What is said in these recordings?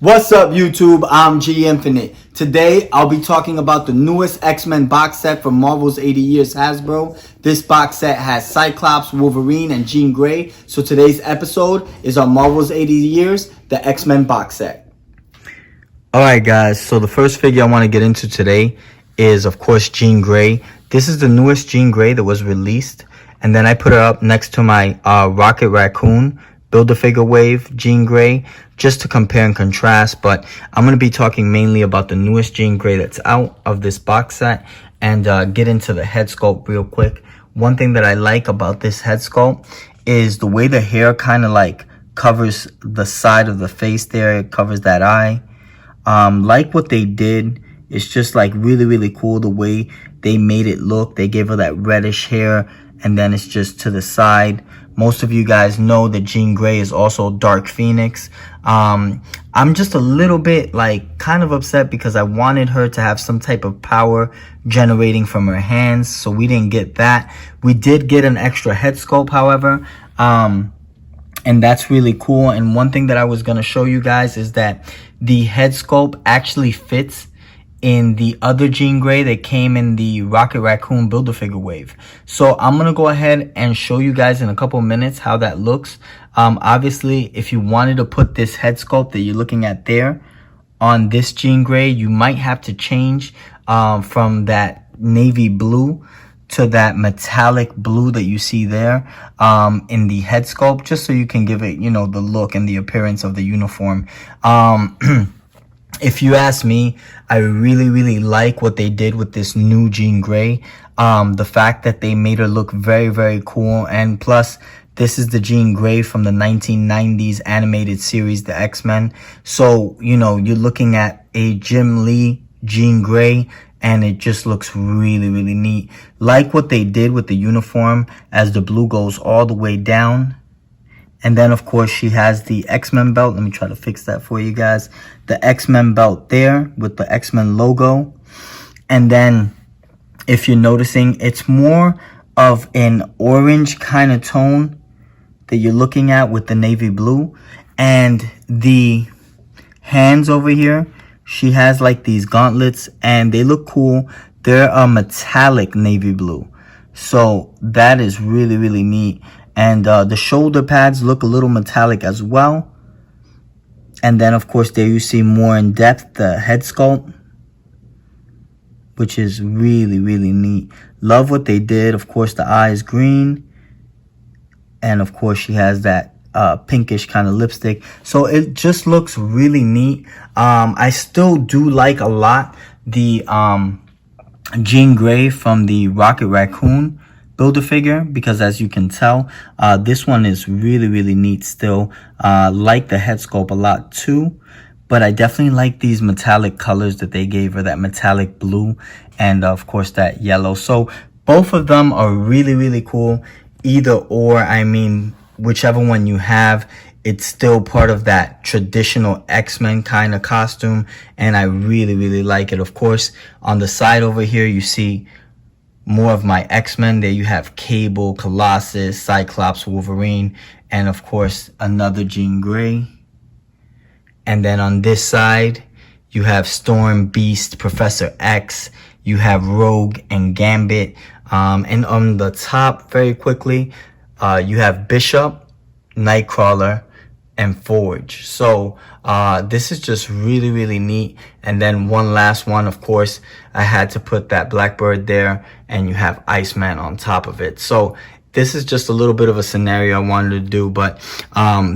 What's up, YouTube? I'm G Infinite. Today, I'll be talking about the newest X-Men box set from Marvel's 80 Years Hasbro. This box set has Cyclops, Wolverine, and Jean Grey. So today's episode is on Marvel's 80 Years, the X-Men box set. Alright guys, so the first figure I want to get into today is, of course, Jean Grey. This is the newest Jean Grey that was released. And then I put her up next to my Rocket Raccoon Build-A-Figure Wave Jean Grey, just to compare and contrast. But I'm going to be talking mainly about the newest Jean Grey that's out of this box set, and get into the head sculpt real quick. One thing that I like about this head sculpt is the way the hair kind of like covers the side of the face there. It covers that eye. Like what they did, it's just like really cool the way they made it look. They gave her that reddish hair, and then it's just to the side. Most of you guys know that Jean Grey is also Dark Phoenix. I'm just a little bit like kind of upset because I wanted her to have some type of power generating from her hands, so we didn't get that. We did get an extra head sculpt, however, and that's really cool. And one thing that I was going to show you guys is that the head sculpt actually fits in the other Jean Grey that came in the Rocket Raccoon Build-A-Figure Wave. So I'm going to go ahead and show you guys in a couple minutes how that looks. Obviously, if you wanted to put this head sculpt that you're looking at there on this Jean Grey, you might have to change from that navy blue to that metallic blue that you see there in the head sculpt, just so you can give it, you know, the look and the appearance of the uniform. If you ask me, I really like what they did with this new Jean Grey. The fact that they made her look very cool, and plus this is the Jean Grey from the 1990s animated series, the X-Men. So, you know, you're looking at a Jim Lee Jean Grey, and it just looks really neat. Like what they did with the uniform as the blue goes all the way down. And then, of course, she has the X-Men belt. Let me try to fix that for you guys. The X-Men belt there with the X-Men logo. And then, if you're noticing, it's more of an orange kind of tone that you're looking at with the navy blue. And the hands over here, she has like these gauntlets, and they look cool. They're a metallic navy blue. So that is really neat. And the shoulder pads look a little metallic as well. And then, of course, there you see more in depth the head sculpt, which is really neat. Love what they did. Of course, the eye is green. And, of course, she has that pinkish kind of lipstick. So it just looks really neat. I still do like a lot the Jean Grey from the Rocket Raccoon Build-A-Figure, because as you can tell, this one is really neat still. Like the head sculpt a lot too, but I definitely like these metallic colors that they gave her, that metallic blue and of course that yellow. So both of them are really cool. Either or, I mean, whichever one you have, it's still part of that traditional X-Men kind of costume, and I really like it. Of course, on the side over here you see more of my X-Men. There you have Cable, Colossus, Cyclops, Wolverine, and of course another Jean Grey. And then on this side you have Storm, Beast, Professor X, you have Rogue and Gambit, and on the top very quickly you have Bishop, Nightcrawler, and Forge. So this is just really neat. And then one last one, of course, I had to put that Blackbird there, and you have Iceman on top of it. So this is just a little bit of a scenario I wanted to do, but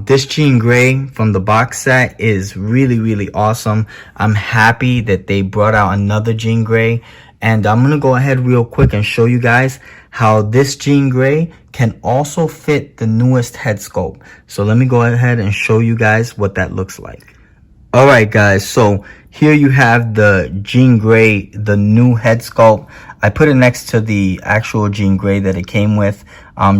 this Jean Grey from the box set is really awesome. I'm happy that they brought out another Jean Grey, and I'm gonna go ahead real quick and show you guys how this Jean Grey can also fit the newest head sculpt. So let me go ahead and show you guys what that looks like. Alright guys, so here you have the Jean Grey, the new head sculpt. I put it next to the actual Jean Grey that it came with,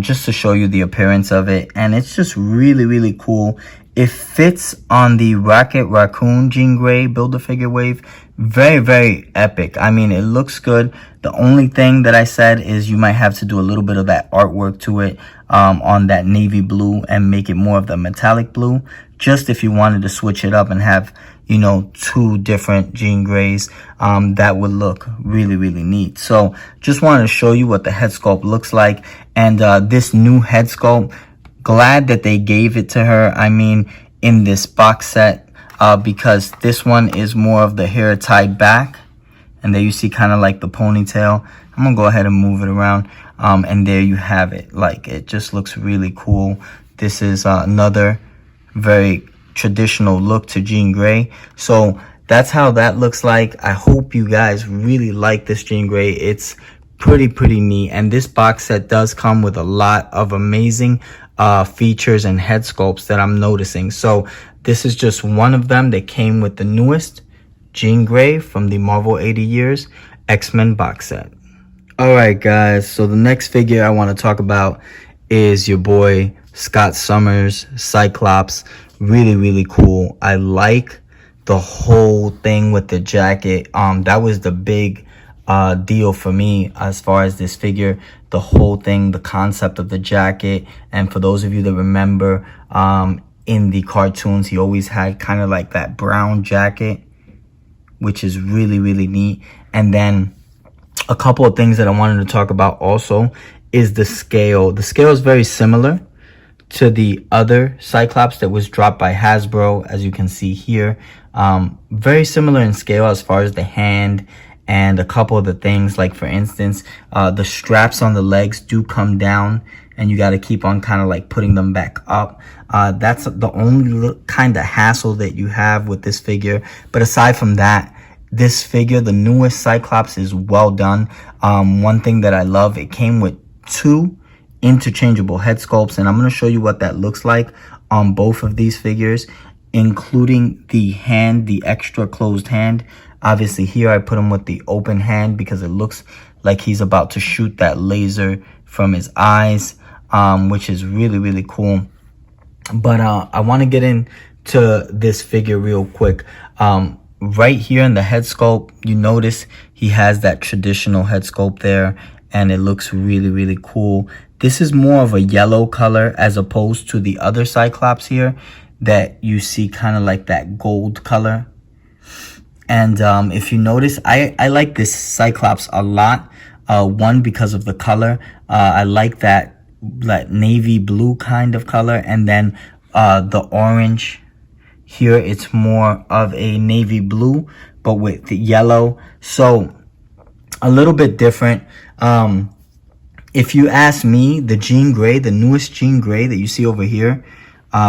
just to show you the appearance of it. And it's just really cool. It fits on the Rocket Raccoon Jean Grey Build-A-Figure Wave very, very epic. I mean, it looks good. The only thing that I said is you might have to do a little bit of that artwork to it on that navy blue and make it more of the metallic blue, just if you wanted to switch it up and have, you know, two different Jean Greys. That would look really, really neat. So just wanted to show you what the head sculpt looks like. And this new head sculpt, glad that they gave it to her, I mean, in this box set, because this one is more of the hair tied back. And there you see kind of like the ponytail. I'm gonna go ahead and move it around. And there you have it. Like, it just looks really cool. This is another very traditional look to Jean Grey. So that's how that looks like. I hope you guys really like this Jean Grey. It's pretty neat. And this box set does come with a lot of amazing features and head sculpts that I'm noticing. So this is just one of them that came with the newest Jean Grey from the Marvel 80 Years X-Men box set. Alright guys, so the next figure I want to talk about is your boy Scott Summers, Cyclops. Really cool. I like the whole thing with the jacket. That was the big deal for me as far as this figure. The whole thing, the concept of the jacket. And for those of you that remember, in the cartoons, he always had kind of like that brown jacket, which is really neat. And then a couple of things that I wanted to talk about also is the scale. The scale is very similar to the other Cyclops that was dropped by Hasbro, as you can see here. Very similar in scale as far as the hand and a couple of the things, like for instance, the straps on the legs do come down and you got to keep on kind of like putting them back up. That's the only kind of hassle that you have with this figure. But aside from that, this figure, the newest Cyclops, is well done. One thing that I love, it came with two interchangeable head sculpts, and I'm going to show you what that looks like on both of these figures, including the hand, the extra closed hand. Obviously here I put him with the open hand because it looks like he's about to shoot that laser from his eyes, which is really cool. But I want to get into this figure real quick. Right here in the head sculpt, you notice he has that traditional head sculpt there, and it looks really cool. This is more of a yellow color as opposed to the other Cyclops here that you see kind of like that gold color. And if you notice, I like this Cyclops a lot. One, because of the color. I like that navy blue kind of color, and then the orange. Here it's more of a navy blue, but with the yellow. So a little bit different. If you ask me, the Jean Grey, the newest Jean Grey that you see over here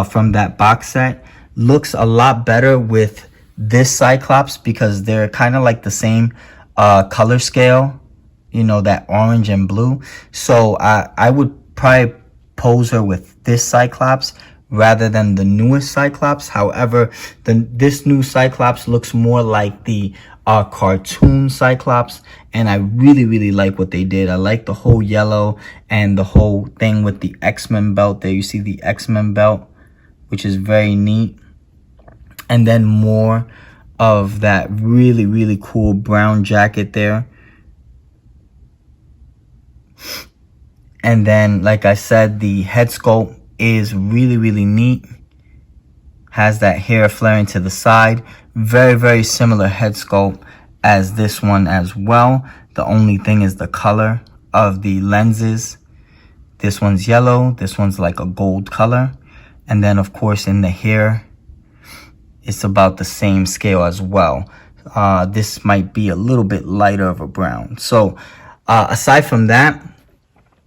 from that box set, looks a lot better with this Cyclops because they're kind of like the same color scale, you know, that orange and blue. So I would probably pose her with this Cyclops rather than the newest Cyclops. However, this new Cyclops looks more like the cartoon Cyclops, and I really like what they did. I like the whole yellow and the whole thing with the X-Men belt there. You see the X-Men belt, which is very neat. And then more of that really cool brown jacket there. And then, like I said, the head sculpt is really neat. Has that hair flaring to the side. Very similar head sculpt as this one as well. The only thing is the color of the lenses. This one's yellow. This one's like a gold color. And then, of course, in the hair, it's about the same scale as well. This might be a little bit lighter of a brown. So, aside from that,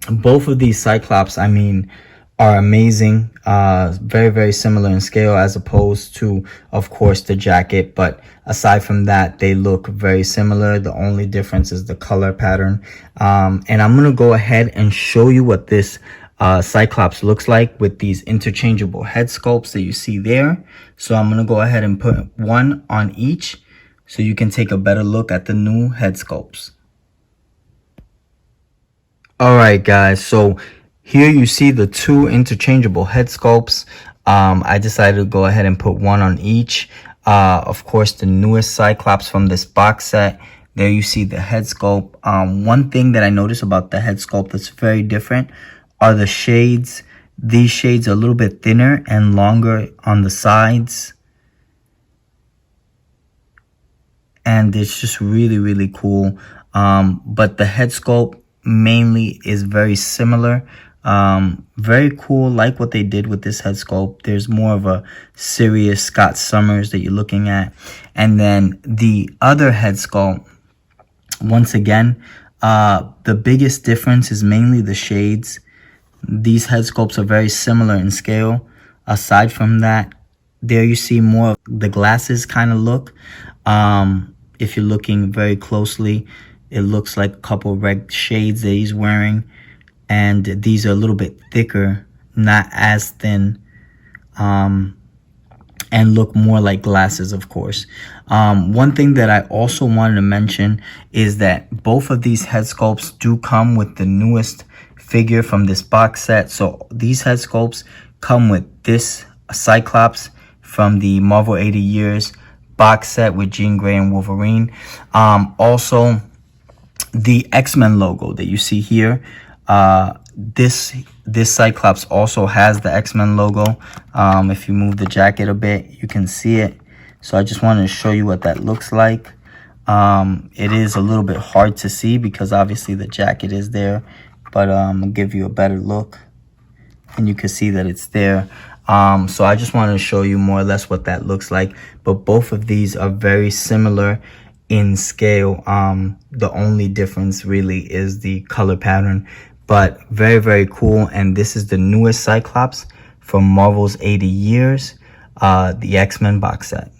both of these Cyclops, I mean, are amazing. Very similar in scale as opposed to, of course, the jacket. But aside from that, they look very similar. The only difference is the color pattern. And I'm going to go ahead and show you what this Cyclops looks like with these interchangeable head sculpts that you see there. So I'm going to go ahead and put one on each so you can take a better look at the new head sculpts. Alright guys, so here you see the two interchangeable head sculpts. I decided to go ahead and put one on each. Of course, the newest Cyclops from this box set. There you see the head sculpt. One thing that I noticed about the head sculpt that's very different are the shades. These shades are a little bit thinner and longer on the sides. And it's just really, really cool. But the head sculpt mainly is very similar. Very cool, like what they did with this head sculpt. There's more of a serious Scott Summers that you're looking at. And then the other head sculpt, once again, the biggest difference is mainly the shades. These head sculpts are very similar in scale. Aside from that, there you see more of the glasses kind of look. If you're looking very closely, it looks like a couple of red shades that he's wearing. And these are a little bit thicker, not as thin, and look more like glasses, of course. One thing that I also wanted to mention is that both of these head sculpts do come with the newest figure from this box set. So these head sculpts come with this Cyclops from the Marvel 80 Years box set with Jean Grey and Wolverine. Also, the X-Men logo that you see here. This Cyclops also has the X-Men logo. If you move the jacket a bit, you can see it. So I just wanted to show you what that looks like. It is a little bit hard to see because obviously the jacket is there, but I'll give you a better look and you can see that it's there. So I just wanted to show you more or less what that looks like. But both of these are very similar in scale. The only difference really is the color pattern, but very, very cool. And this is the newest Cyclops from Marvel's 80 Years, the X-Men box set.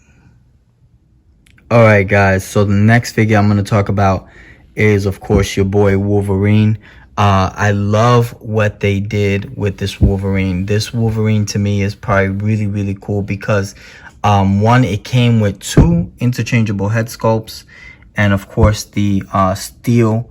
All right, guys. So the next figure I'm going to talk about is, of course, your boy Wolverine. I love what they did with this Wolverine. This Wolverine to me is probably really, really cool because one, it came with two interchangeable head sculpts, and of course the steel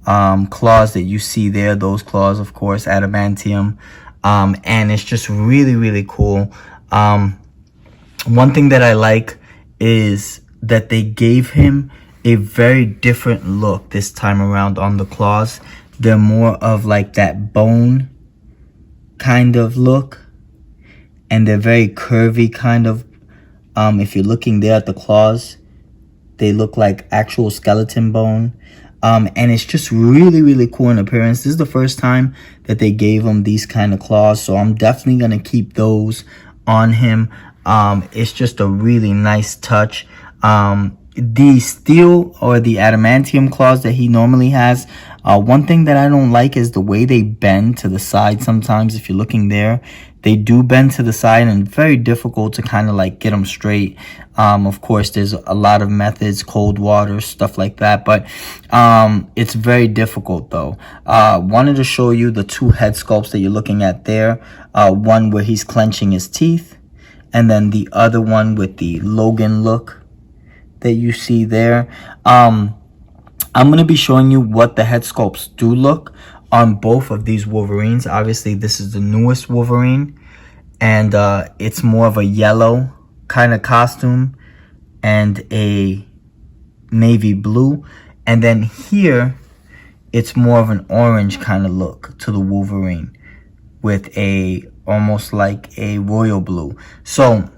claws that you see there, those claws, of course, adamantium, and it's just really, really cool. One thing that I like is that they gave him a very different look this time around on the claws. They're more of like that bone kind of look, and they're very curvy kind of. If you're looking there at the claws, they look like actual skeleton bone. And it's just really, really cool in appearance. This is the first time that they gave him these kind of claws, so I'm definitely going to keep those on him. It's just a really nice touch. The steel or the adamantium claws that he normally has, one thing that I don't like is the way they bend to the side sometimes. If you're looking there, they do bend to the side, and very difficult to kind of like get them straight. Of course, there's a lot of methods, cold water, stuff like that, but it's very difficult though. Wanted to show you the two head sculpts that you're looking at there. One where he's clenching his teeth, and then the other one with the Logan look that you see there. I'm going to be showing you what the head sculpts do look on both of these Wolverines. Obviously, this is the newest Wolverine, and it's more of a yellow kind of costume and a navy blue. And then here, it's more of an orange kind of look to the Wolverine with a almost like a royal blue. So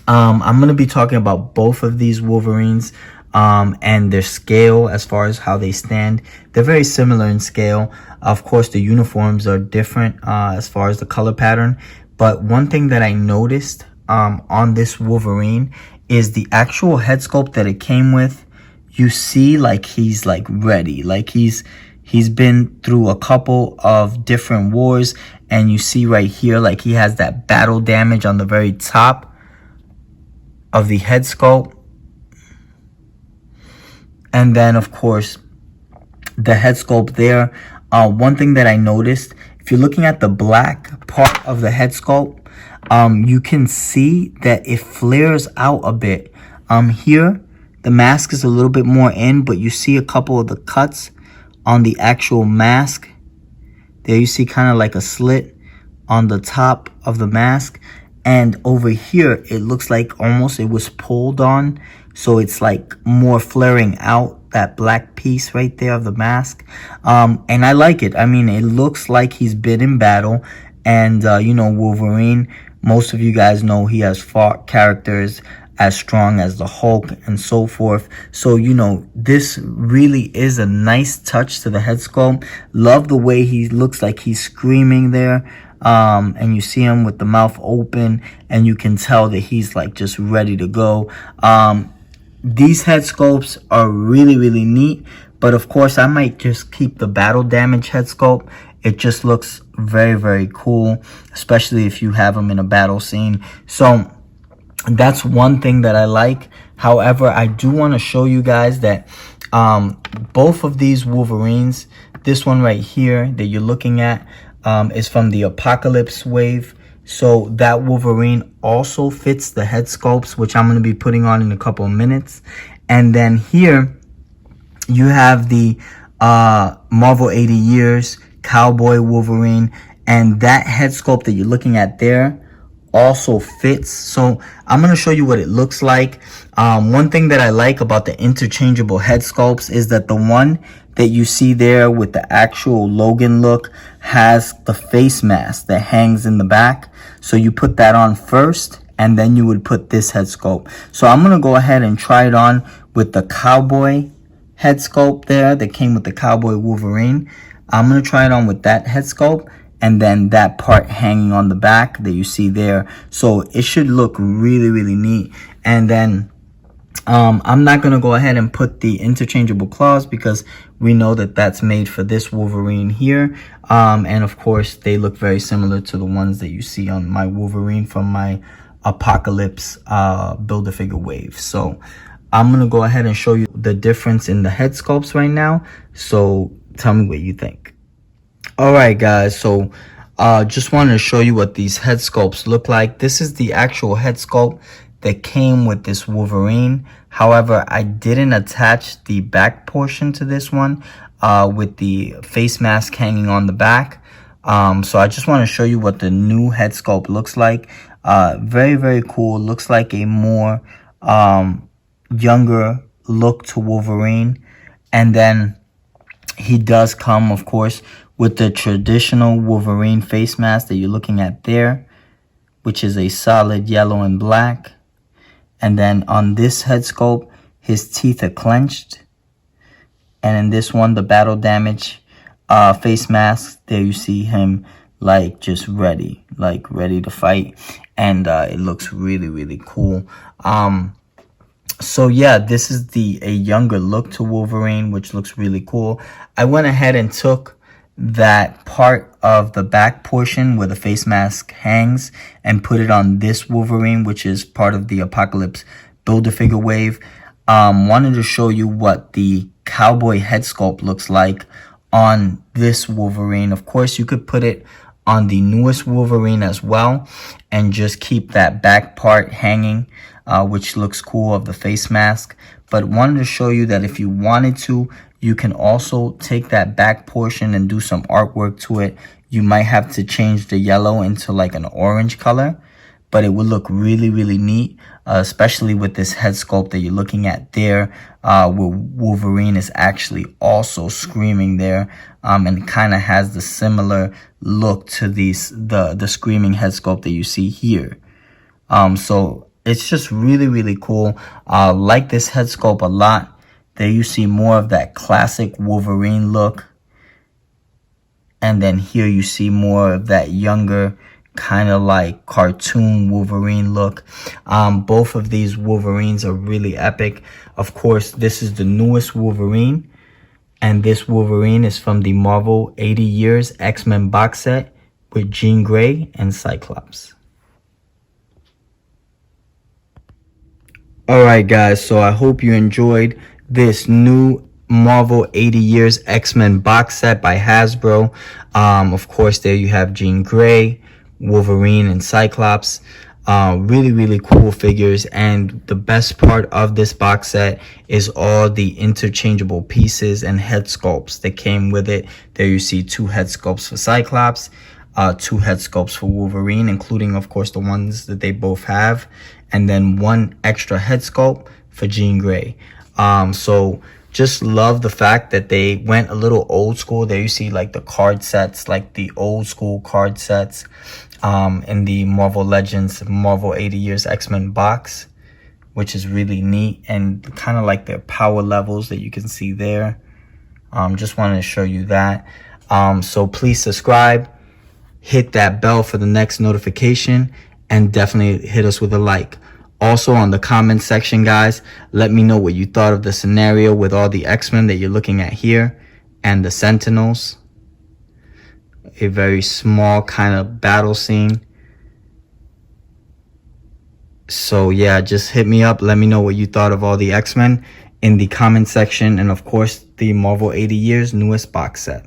I'm going to be talking about both of these Wolverines and their scale as far as how they stand. They're very similar in scale. Of course, the uniforms are different as far as the color pattern. But one thing that I noticed on this Wolverine is the actual head sculpt that it came with. You see like he's like ready. Like he's been through a couple of different wars. And you see right here like he has that battle damage on the very top of the head sculpt. And then, of course, the head sculpt there. One thing that I noticed, if you're looking at the black part of the head sculpt, you can see that it flares out a bit. Here, the mask is a little bit more in, but you see a couple of the cuts on the actual mask. There you see kind of like a slit on the top of the mask. And over here, it looks like almost it was pulled on. So it's like more flaring out, that black piece right there of the mask. And I like it. I mean, it looks like he's been in battle. And, you know, Wolverine, most of you guys know he has fought characters as strong as the Hulk and so forth. So, you know, this really is a nice touch to the head sculpt. Love the way he looks like he's screaming there. And you see him with the mouth open, and you can tell that he's like just ready to go. These head sculpts are really, really neat. But of course, I might just keep the battle damage head sculpt. It just looks very, very cool, especially if you have him in a battle scene. So that's one thing that I like. However, I do want to show you guys that both of these Wolverines, this one right here that you're looking at, is from the Apocalypse wave. So that Wolverine also fits the head sculpts, which I'm going to be putting on in a couple of minutes. And then here you have the Marvel 80 Years Cowboy Wolverine, and that head sculpt that you're looking at there also fits. So I'm going to show you what it looks like. One thing that I like about the interchangeable head sculpts is that the one that you see there with the actual Logan look has the face mask that hangs in the back. So you put that on first, and then you would put this head sculpt. So I'm going to go ahead and try it on with the cowboy head sculpt there that came with the Cowboy Wolverine. I'm going to try it on with that head sculpt, and then that part hanging on the back that you see there. So it should look really, really neat. And then I'm not going to go ahead and put the interchangeable claws because we know that that's made for this Wolverine here. And of course, they look very similar to the ones that you see on my Wolverine from my Apocalypse Build-A-Figure wave. So I'm going to go ahead and show you the difference in the head sculpts right now. So tell me what you think. Alright guys, so just wanted to show you what these head sculpts look like. This is the actual head sculpt that came with this Wolverine. However, I didn't attach the back portion to this one with the face mask hanging on the back. So I just want to show you what the new head sculpt looks like. Very, very cool. Looks like a more younger look to Wolverine. And then he does come, of course, with the traditional Wolverine face mask that you're looking at there, which is a solid yellow and black. And then on this head sculpt, his teeth are clenched. And in this one, the battle damage face mask, there you see him like just ready to fight. And it looks really, really cool. So yeah, this is a younger look to Wolverine, which looks really cool. I went ahead and took that part of the back portion where the face mask hangs and put it on this Wolverine, which is part of the Apocalypse Build-A-Figure wave. Wanted to show you what the cowboy head sculpt looks like on this Wolverine. Of course, you could put it on the newest Wolverine as well and just keep that back part hanging, which looks cool, of the face mask. But wanted to show you that if you wanted to, you can also take that back portion and do some artwork to it. You might have to change the yellow into like an orange color, but it would look really, really neat, especially with this head sculpt that you're looking at there, where Wolverine is actually also screaming there, and kind of has the similar look to the screaming head sculpt that you see here. So it's just really, really cool. Like this head sculpt a lot. There you see more of that classic Wolverine look. And then here you see more of that younger, kind of like cartoon Wolverine look. Both of these Wolverines are really epic. Of course, this is the newest Wolverine. And this Wolverine is from the Marvel 80 Years X-Men box set with Jean Grey and Cyclops. Alright guys, so I hope you enjoyed this new Marvel 80 Years X-Men box set by Hasbro. Of course, there you have Jean Grey, Wolverine, and Cyclops. Really, really cool figures. And the best part of this box set is all the interchangeable pieces and head sculpts that came with it. There you see 2 head sculpts for Cyclops. 2 head sculpts for Wolverine, including, of course, the ones that they both have, and then 1 extra head sculpt for Jean Grey. So just love the fact that they went a little old school. There you see like the card sets, like the old school card sets in the Marvel Legends, Marvel 80 Years X-Men box, which is really neat, and kind of like their power levels that you can see there. Just wanted to show you that. So please subscribe, hit that bell for the next notification, and definitely hit us with a like. Also, on the comment section, guys, let me know what you thought of the scenario with all the X-Men that you're looking at here and the Sentinels. A very small kind of battle scene. So yeah, just hit me up. Let me know what you thought of all the X-Men in the comment section, and of course the Marvel 80 Years newest box set.